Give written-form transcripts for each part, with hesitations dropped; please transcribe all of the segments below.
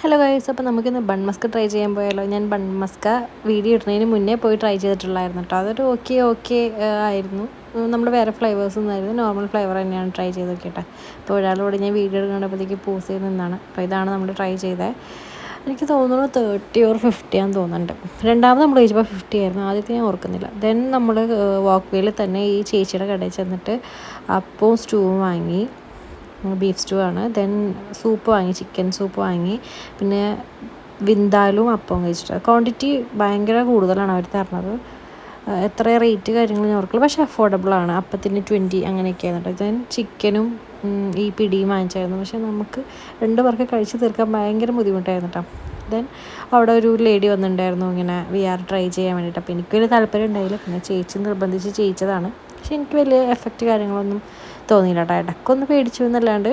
Hello guys, അപ്പോൾ നമുക്കിന്ന് bun Musca try ചെയ്യാൻ പോയാലോ. ഞാൻ ബൺ മസ്ക വീഡിയോ ഇടുന്നതിന് മുന്നേ പോയി ട്രൈ ചെയ്തിട്ടുള്ളായിരുന്നു കേട്ടോ. അതൊരു ഓക്കെ ആയിരുന്നു. നമ്മൾ വേറെ ഫ്ലേവേഴ്സൊന്നും ആയിരുന്നു, നോർമൽ ഫ്ലേവർ തന്നെയാണ് ട്രൈ ചെയ്ത് നോക്കിയിട്ട്. അപ്പോൾ ഒരാളോട് ഞാൻ വീഡിയോ എടുക്കേണ്ടപ്പോഴത്തേക്ക് പോസ് ചെയ്ത് നിന്നാണ്. അപ്പോൾ ഇതാണ് നമ്മൾ ട്രൈ ചെയ്തത്. എനിക്ക് തോന്നുന്നു 30 or 50 ആണെന്ന് തോന്നുന്നുണ്ട്. രണ്ടാമത് നമ്മൾ കഴിച്ചപ്പോൾ 50 ആയിരുന്നു. ആദ്യത്തെ ഞാൻ ഓർക്കുന്നില്ല. ദെൻ നമ്മൾ വാക്ക് വേയിൽ തന്നെ ഈ ചേച്ചിയുടെ കടയിൽ ചെന്നിട്ട് അപ്പവും സ്റ്റൂവും വാങ്ങി. ബീഫ് സ്റ്റൂ ആണ്. ദെൻ സൂപ്പ് വാങ്ങി, ചിക്കൻ സൂപ്പ് വാങ്ങി. പിന്നെ വിന്താലും അപ്പവും കഴിച്ചിട്ട് ക്വാണ്ടിറ്റി ഭയങ്കര കൂടുതലാണ് അവർ തരണത്. എത്ര റേറ്റ് കാര്യങ്ങൾ ഞാൻ ഓർക്കില്ല, പക്ഷേ അഫോർഡബിളാണ്. അപ്പത്തിന് 20 അങ്ങനെയൊക്കെയാണ് കേട്ടോ. ദെൻ ചിക്കനും ഈ പിടിയും വാങ്ങിച്ചായിരുന്നു. പക്ഷേ നമുക്ക് 2 പേർക്ക് കഴിച്ച് തീർക്കാൻ ഭയങ്കര ബുദ്ധിമുട്ടായിരുന്നു കേട്ടോ. ദെൻ അവിടെ ഒരു ലേഡി വന്നിട്ടുണ്ടായിരുന്നു ഇങ്ങനെ VR ട്രൈ ചെയ്യാൻ വേണ്ടിയിട്ട്. അപ്പോൾ എനിക്ക് വലിയ താല്പര്യം ഉണ്ടായില്ല. പിന്നെ ചേച്ചി നിർബന്ധിച്ച് ചെയ്യിച്ചതാണ്. പക്ഷെ എനിക്ക് വലിയ എഫക്റ്റ് കാര്യങ്ങളൊന്നും തോന്നിയില്ല കേട്ടോ. ഇടയ്ക്കൊന്ന് പേടിച്ചു എന്നല്ലാണ്ട്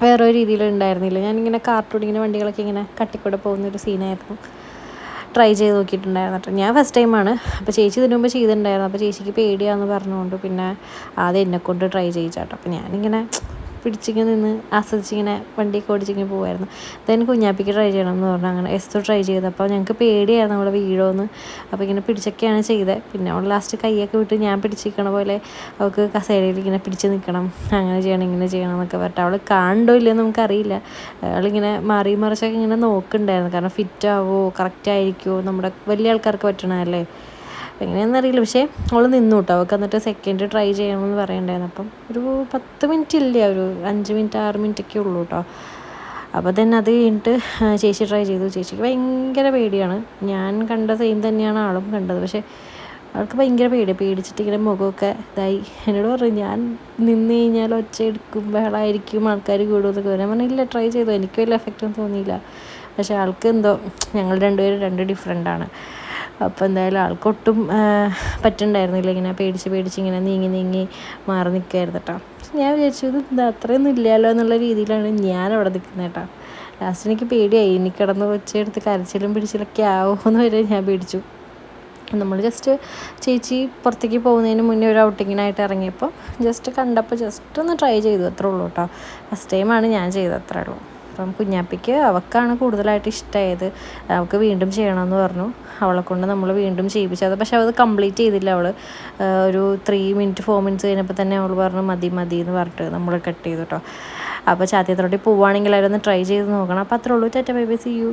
വേറെ രീതിയിൽ ഉണ്ടായിരുന്നില്ല. ഞാനിങ്ങനെ കാർട്ടൂണിങ്ങനെ വണ്ടികളൊക്കെ ഇങ്ങനെ കട്ടിക്കൂടെ പോകുന്നൊരു സീനായിരുന്നു ട്രൈ ചെയ്ത് നോക്കിയിട്ടുണ്ടായിരുന്നു കേട്ടോ. ഞാൻ ഫസ്റ്റ് ടൈമാണ്. അപ്പോൾ ചേച്ചി ഇതിനു മുമ്പ് ചെയ്തിട്ടുണ്ടായിരുന്നു. അപ്പോൾ ചേച്ചിക്ക് പേടിയാണെന്ന് പറഞ്ഞുകൊണ്ട് പിന്നെ ആദ്യം എന്നെക്കൊണ്ട് ട്രൈ ചെയ്യിച്ചാട്ടോ. അപ്പോൾ ഞാനിങ്ങനെ പിടിച്ചിങ്ങനെ നിന്ന് ആസ്വദിച്ചിങ്ങനെ വണ്ടിയൊക്കെ ഓടിച്ചിങ്ങനെ പോകുമായിരുന്നു. ദെൻ കുഞ്ഞാപ്പിക്ക് ട്രൈ ചെയ്യണം എന്ന് പറഞ്ഞു. അങ്ങനെ എസ്തു ട്രൈ ചെയ്തപ്പോൾ ഞങ്ങൾക്ക് പേടിയായിരുന്നു നമ്മൾ വീഴോന്ന്. അപ്പോൾ ഇങ്ങനെ പിടിച്ചൊക്കെയാണ് ചെയ്തത്. പിന്നെ അവൾ ലാസ്റ്റ് കൈയൊക്കെ വിട്ട് ഞാൻ പിടിച്ചിരിക്കണ പോലെ അവൾക്ക് കസേരയിൽ ഇങ്ങനെ പിടിച്ച് നിൽക്കണം, അങ്ങനെ ചെയ്യണം ഇങ്ങനെ ചെയ്യണം എന്നൊക്കെ പറഞ്ഞിട്ട്. അവൾ കാണണ്ടോ ഇല്ലയെന്ന് നമുക്കറിയില്ല. അവളിങ്ങനെ മാറി മറിച്ചൊക്കെ ഇങ്ങനെ നോക്കുന്നുണ്ടായിരുന്നു. കാരണം ഫിറ്റ് ആവുമോ, കറക്റ്റ് ആയിരിക്കുമോ, നമ്മുടെ വലിയ ആൾക്കാർക്ക് പറ്റണമല്ലേ, എങ്ങനെയാണെന്നറിയില്ല. പക്ഷേ അവൾ നിന്നു കേട്ടോ. അവൾക്ക് എന്നിട്ട് സെക്കൻഡ് ട്രൈ ചെയ്യണമെന്ന് പറയണ്ടായിരുന്നു. അപ്പം ഒരു 10 മിനിറ്റ് ഇല്ല, ഒരു 5 മിനിറ്റ് 6 മിനിറ്റൊക്കെ ഉള്ളൂ കേട്ടോ. അപ്പോൾ തന്നെ അത് കഴിഞ്ഞിട്ട് ചേച്ചി ട്രൈ ചെയ്തു. ചേച്ചിക്ക് ഭയങ്കര പേടിയാണ്. ഞാൻ കണ്ട സെയിം തന്നെയാണ് ആളും കണ്ടത്. പക്ഷേ അവൾക്ക് ഭയങ്കര പേടിച്ചിട്ട് ഇങ്ങനെ മുഖമൊക്കെ ഇതായി. എന്നോട് പറഞ്ഞു ഞാൻ നിന്ന് കഴിഞ്ഞാൽ ഒച്ച എടുക്കും, ബഹളമായിരിക്കും, ആൾക്കാർ കൂടുമെന്നൊക്കെ പറയാൻ പറഞ്ഞു. ഇല്ല, ട്രൈ ചെയ്തു, എനിക്ക് വലിയ എഫക്റ്റൊന്നും തോന്നിയില്ല. പക്ഷേ ആൾക്ക് എന്തോ, ഞങ്ങൾ രണ്ടുപേരും 2 ഡിഫറെൻ്റാണ്. അപ്പോൾ എന്തായാലും ആൾക്കൊട്ടും പറ്റുന്നുണ്ടായിരുന്നില്ല. ഇങ്ങനെ പേടിച്ച് ഇങ്ങനെ നീങ്ങി മാറി നിൽക്കുകയായിരുന്നു കേട്ടോ. ഞാൻ വിചാരിച്ചു ഇത് അത്രയൊന്നും ഇല്ലല്ലോ എന്നുള്ള രീതിയിലാണ് ഞാൻ അവിടെ നിൽക്കുന്നത് കേട്ടോ. ലാസ്റ്റ് എനിക്ക് പേടിയായി. ഇനി കിടന്ന് ഒച്ചയെടുത്ത് കരച്ചിലും പിടിച്ചിലൊക്കെ ആവുമെന്ന് വരെ ഞാൻ പേടിച്ചു. നമ്മൾ ജസ്റ്റ് ചേച്ചി പുറത്തേക്ക് പോകുന്നതിന് മുന്നേ ഒരു ഔട്ടിങ്ങിനായിട്ട് ഇറങ്ങിയപ്പോൾ ജസ്റ്റ് കണ്ടപ്പോൾ ജസ്റ്റ് ഒന്ന് ട്രൈ ചെയ്തു, അത്രേ ഉള്ളൂ കേട്ടോ. ഫസ്റ്റ് ടൈമാണ് ഞാൻ ചെയ്തത്, അത്രേ ഉള്ളൂ. അപ്പം കുഞ്ഞാപ്പിക്ക് അവൾക്കാണ് കൂടുതലായിട്ട് ഇഷ്ടമായത്. അവൾക്ക് വീണ്ടും ചെയ്യണമെന്ന് പറഞ്ഞു. അവളെ കൊണ്ട് നമ്മൾ വീണ്ടും ചെയ്യിപ്പിച്ചത്. പക്ഷെ അത് കംപ്ലീറ്റ് ചെയ്തില്ല. അവൾ ഒരു 3 മിനിറ്റ് 4 മിനിറ്റ്സ് കഴിഞ്ഞപ്പോൾ തന്നെ അവൾ പറഞ്ഞു മതി എന്ന് പറഞ്ഞിട്ട് നമ്മൾ കട്ട് ചെയ്തു കേട്ടോ. അപ്പോൾ ചാത്തിയത്തോട്ടി പോവുകയാണെങ്കിൽ അവരൊന്ന് ട്രൈ ചെയ്ത് നോക്കണം. അപ്പോൾ അത്രേ ഉള്ളൂ. Tata bye bye, see U.